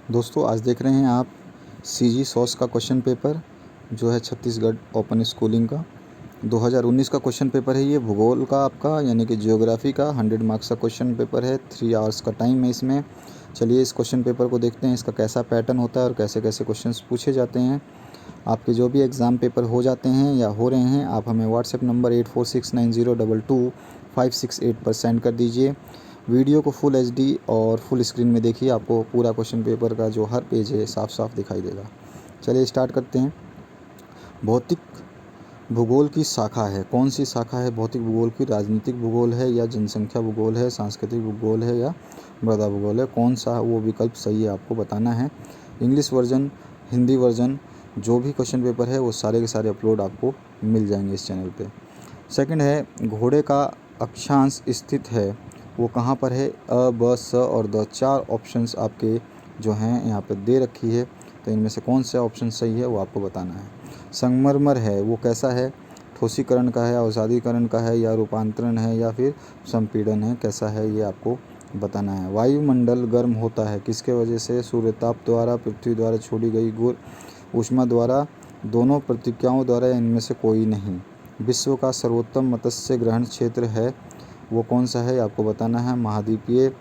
दोस्तों आज देख रहे हैं आप सीजी सॉस का क्वेश्चन पेपर जो है छत्तीसगढ़ ओपन स्कूलिंग का 2019 का क्वेश्चन पेपर है। ये भूगोल का आपका यानी कि ज्योग्राफी का 100 मार्क्स का क्वेश्चन पेपर है। 3 आवर्स का टाइम है इसमें। चलिए इस क्वेश्चन पेपर को देखते हैं, इसका कैसा पैटर्न होता है और कैसे कैसे क्वेश्चंस पूछे जाते हैं। आपके जो भी एग्ज़ाम पेपर हो जाते हैं या हो रहे हैं, आप हमें व्हाट्सएप नंबर 8469022568 पर सेंड कर दीजिए। वीडियो को फुल एचडी और फुल स्क्रीन में देखिए, आपको पूरा क्वेश्चन पेपर का जो हर पेज है साफ साफ दिखाई देगा। चलिए स्टार्ट करते हैं। भौतिक भूगोल की शाखा है, कौन सी शाखा है भौतिक भूगोल की? राजनीतिक भूगोल है या जनसंख्या भूगोल है, सांस्कृतिक भूगोल है या मृदा भूगोल है? कौन सा वो विकल्प सही है आपको बताना है। इंग्लिश वर्जन, हिंदी वर्जन, जो भी क्वेश्चन पेपर है वो सारे के सारे अपलोड आपको मिल जाएंगे इस चैनल पे। सेकंड है, घोड़े का अक्षांश स्थित है वो कहाँ पर है? अ, ब, स और द। 4 ऑप्शंस आपके जो हैं यहाँ पे दे रखी है, तो इनमें से कौन सा ऑप्शन सही है वो आपको बताना है। संगमरमर है वो कैसा है? ठोसीकरण का है, अवसादीकरण का है, या रूपांतरण है, या फिर संपीड़न है, कैसा है ये आपको बताना है। वायुमंडल गर्म होता है किसके वजह से? सूर्यताप द्वारा, पृथ्वी द्वारा छोड़ी गई गुर ऊष्मा द्वारा, दोनों प्रतिक्रियाओं द्वारा, या इनमें से कोई नहीं। विश्व का सर्वोत्तम मत्स्य ग्रहण क्षेत्र है वो कौन सा है आपको बताना है। महाद्वीपीय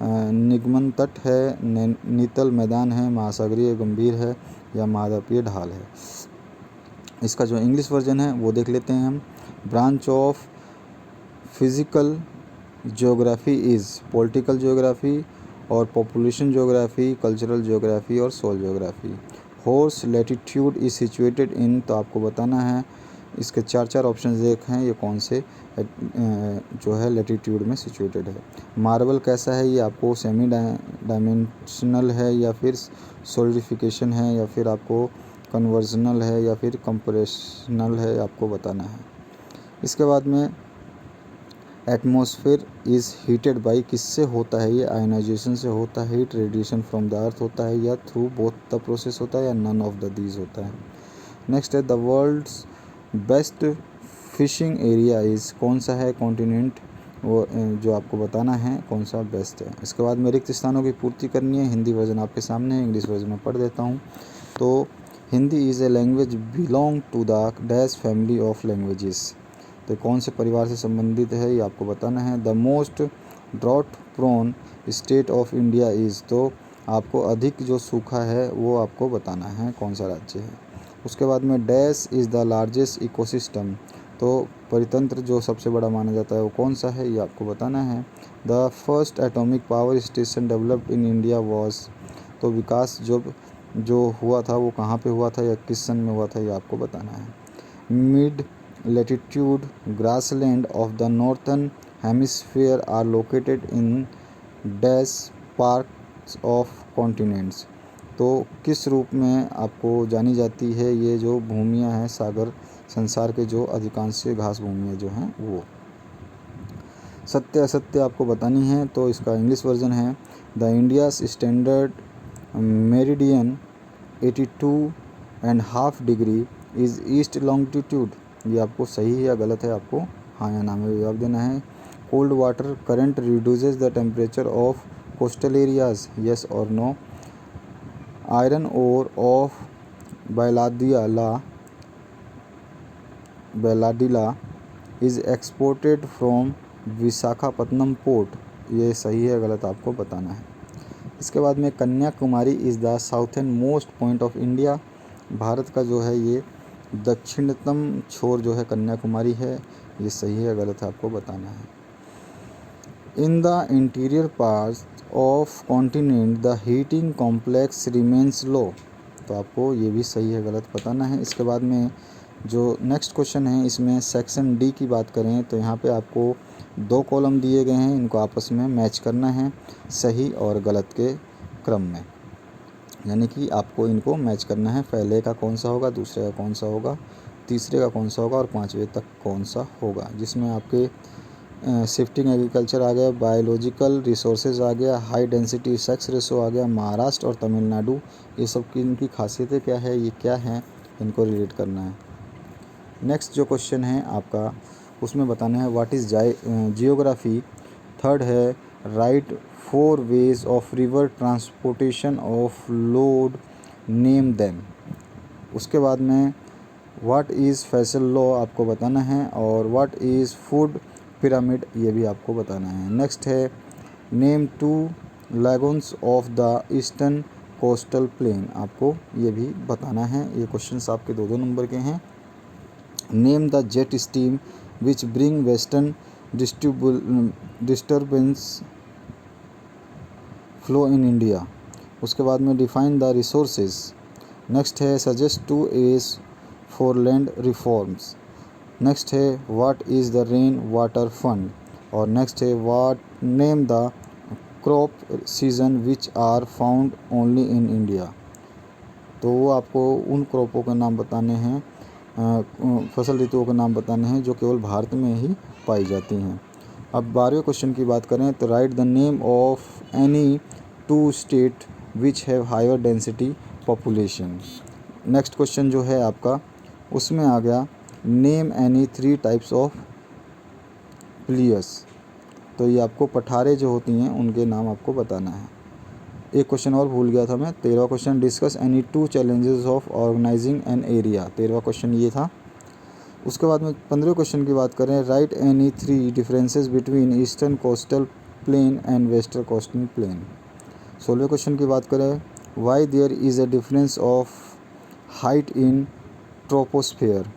निगमन तट है, नीतल मैदान है, महासागरीय गंभीर है, या महाद्वीपीय ढाल है। इसका जो इंग्लिश वर्जन है वो देख लेते हैं हम। Branch of physical geography is political geography और पॉपुलेशन ज्योग्राफी, कल्चरल ज्योग्राफी और soil geography. Horse latitude is situated in, तो आपको बताना है। इसके 4 ऑप्शन देख हैं, ये कौन से जो है लैटिट्यूड में सिचुएटेड है। मार्बल कैसा है? ये आपको सेमी डायमेंशनल है, या फिर सॉलिडिफिकेशन है, या फिर आपको कन्वर्जनल है, या फिर कंप्रेशनल है, आपको बताना है। इसके बाद में एटमॉस्फेयर इज़ हीटेड बाई, किससे होता है ये? आयनाइजेशन से होता है, heat radiation from the earth होता है, या थ्रू बोथ द प्रोसेस होता है, या नन ऑफ द दीज होता है। नेक्स्ट है the world's best fishing area is, कौन सा है कॉन्टिनेंट वो जो आपको बताना है कौन सा बेस्ट है। इसके बाद में रिक्त स्थानों की पूर्ति करनी है। हिंदी वर्जन आपके सामने है, इंग्लिश वर्जन में पढ़ देता हूँ। तो Hindi is a language belong to the dash family of languages, तो कौन से परिवार से संबंधित है ये आपको बताना है। The most drought prone state of India is, तो आपको अधिक जो सूखा है वो आपको बताना है कौन सा राज्य है। उसके बाद में dash is the largest ecosystem, तो परितंत्र जो सबसे बड़ा माना जाता है वो कौन सा है ये आपको बताना है। The first atomic power station developed in India was, तो विकास जो हुआ था वो कहाँ पे हुआ था या किस सन में हुआ था ये आपको बताना है। Mid latitude grassland of the northern hemisphere are located in dash parts of continents, तो किस रूप में आपको जानी जाती है ये जो भूमियाँ हैं सागर संसार के जो अधिकांश घास भूमियाँ जो हैं वो। सत्य असत्य आपको बतानी है, तो इसका इंग्लिश वर्जन है the India's standard meridian 82.5 degree is east longitude, ये आपको सही है या गलत है, आपको हाँ या ना में जवाब देना है। Cold water current reduces the temperature of coastal areas, yes और no. Iron ore of Bailadila is exported from Visakhapatnam port, ये सही है गलत आपको बताना है। इसके बाद में Kanyakumari is the southern most point of India, Bharat का जो है ये दक्षिणतम छोर जो है कन्याकुमारी है, ये सही है गलत है आपको बताना है। In the interior parts of continent the heating complex remains low, तो आपको ये भी सही है गलत बताना है। इसके बाद में जो नेक्स्ट क्वेश्चन है इसमें सेक्शन डी की बात करें तो यहाँ पे आपको 2 कॉलम दिए गए हैं, इनको आपस में मैच करना है सही और गलत के क्रम में, यानी कि आपको इनको मैच करना है। पहले का कौन सा होगा, दूसरे का कौन सा होगा, तीसरे का कौन सा होगा और 5वें तक कौन सा होगा। जिसमें आपके शिफ्टिंग एग्रीकल्चर आ गया, बायोलॉजिकल रिसोर्सेज आ गया, हाई डेंसिटी सेक्स रेशो आ गया, महाराष्ट्र और तमिलनाडु, ये सब की इनकी खासियतें क्या है, ये क्या हैं, इनको रिलेट करना है। नेक्स्ट जो क्वेश्चन है आपका उसमें बताना है व्हाट इज़ जियोग्राफी। थर्ड है right 4 ways of river transportation of load, name them। उसके बाद में व्हाट इज़ फैसल लॉ आपको बताना है, और व्हाट इज़ फूड पिरामिड ये भी आपको बताना है। नेक्स्ट है name 2 लैगून्स of the eastern coastal plane, आपको ये भी बताना है। ये क्वेश्चंस आपके 2-2 नंबर के हैं। Name the jet steam which bring western disturbance flow in India. उसके बाद में डिफाइन द रिसोर्सेज। नेक्स्ट है suggest 2 as for land reforms. Next है what is the rain water fund, और नेक्स्ट है what name the crop season which are found only in India. तो वो आपको उन क्रॉपों के नाम बताने हैं, फसल ऋतुओं के नाम बताने हैं जो केवल भारत में ही पाई जाती हैं। अब 12वें क्वेश्चन की बात करें तो right the name of any 2 state which have higher density population. Next question जो है आपका उसमें आ गया name any 3 types of players. तो ये आपको पठारे जो होती हैं उनके नाम आपको बताना है। एक क्वेश्चन और भूल गया था मैं, 13वां question discuss any 2 challenges of organising an area. 13वां क्वेश्चन ये था। उसके बाद में 15वें क्वेश्चन की बात करें write any 3 differences between eastern coastal plain and western coastal plain. 16वें क्वेश्चन की बात करें why there is a difference of height in troposphere.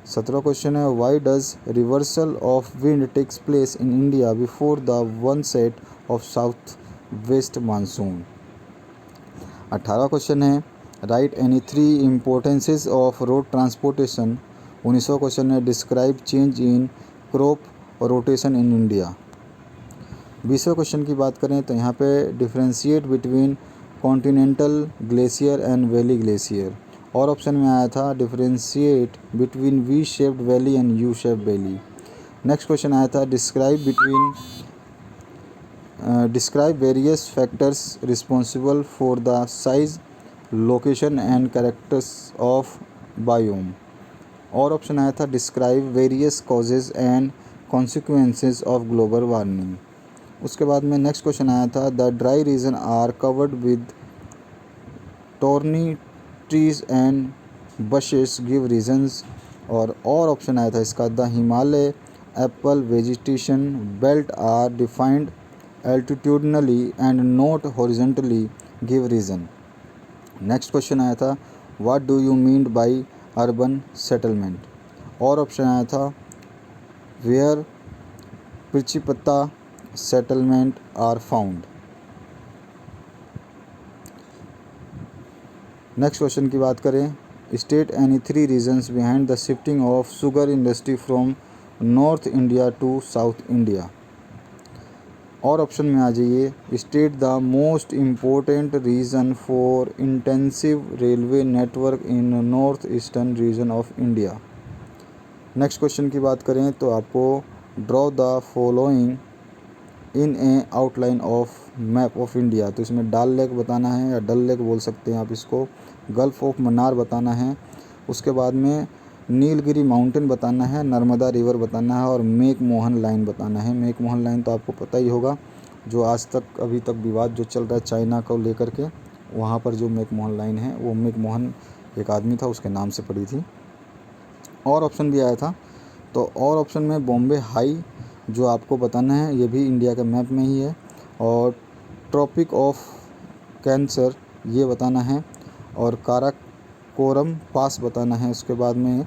17वां क्वेश्चन है why does reversal of wind takes place in India before the onset of south west monsoon. 18वां question है write any 3 importances of road transportation. 19वां question है describe change in crop rotation in India. 20वें question की बात करें तो यहाँ पे differentiate between continental glacier and valley glacier, और ऑप्शन में आया था differentiate between V shaped valley and U shaped valley. Next question आया था describe various factors responsible for the size location and characters of biome, और option आया था describe various causes and consequences of global warming. उसके बाद में next question आया था the dry region are covered with Tourney trees and bushes give reasons, और option आया था इसका the Himalaya apple vegetation belt are defined altitudinally and not horizontally give reason. Next question आया था what do you mean by urban settlement, और option आया था where प्रिचिपता settlement are found. Next question की बात करें state any 3 reasons behind the shifting of sugar industry from north India to south India, और ऑप्शन में आ जाइए state the most important reason for intensive railway network in north eastern region of India. Next question की बात करें तो आपको draw the following in A outline of map of India. तो इसमें डाल लेक बताना है, या डल लेक बोल सकते हैं आप इसको, गल्फ ऑफ मन्नार बताना है, उसके बाद में नीलगिरी माउंटेन बताना है, नर्मदा रिवर बताना है, और मेक मोहन लाइन बताना है। मेक मोहन लाइन तो आपको पता ही होगा, जो आज तक अभी तक विवाद जो चल रहा है चाइना को लेकर के, वहाँ पर जो मेक मोहन लाइन है वो मेक मोहन एक आदमी था उसके नाम से पड़ी थी। और ऑप्शन भी आया था, तो और ऑप्शन में बॉम्बे हाई जो आपको बताना है, ये भी इंडिया के मैप में ही है, और ट्रॉपिक ऑफ कैंसर ये बताना है, और काराकोरम पास बताना है। उसके बाद में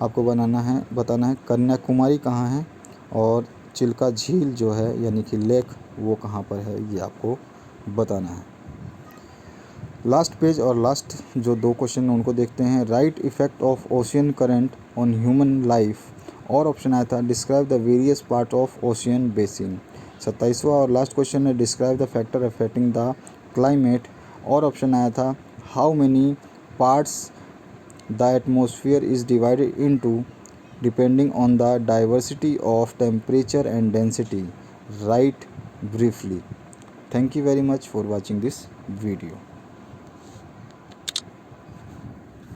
आपको बताना है कन्याकुमारी कहाँ है, और चिल्का झील जो है यानी कि लेक वो कहाँ पर है ये आपको बताना है। लास्ट पेज और लास्ट जो 2 क्वेश्चन उनको देखते हैं। Write effect of ocean current on human life, और ऑप्शन आया था describe the various part of ocean basin. 27वां और लास्ट क्वेश्चन है describe the factor affecting the climate, और ऑप्शन आया था how many parts the atmosphere is divided into depending on the diversity of temperature and density, write briefly. Thank you very much for watching this video.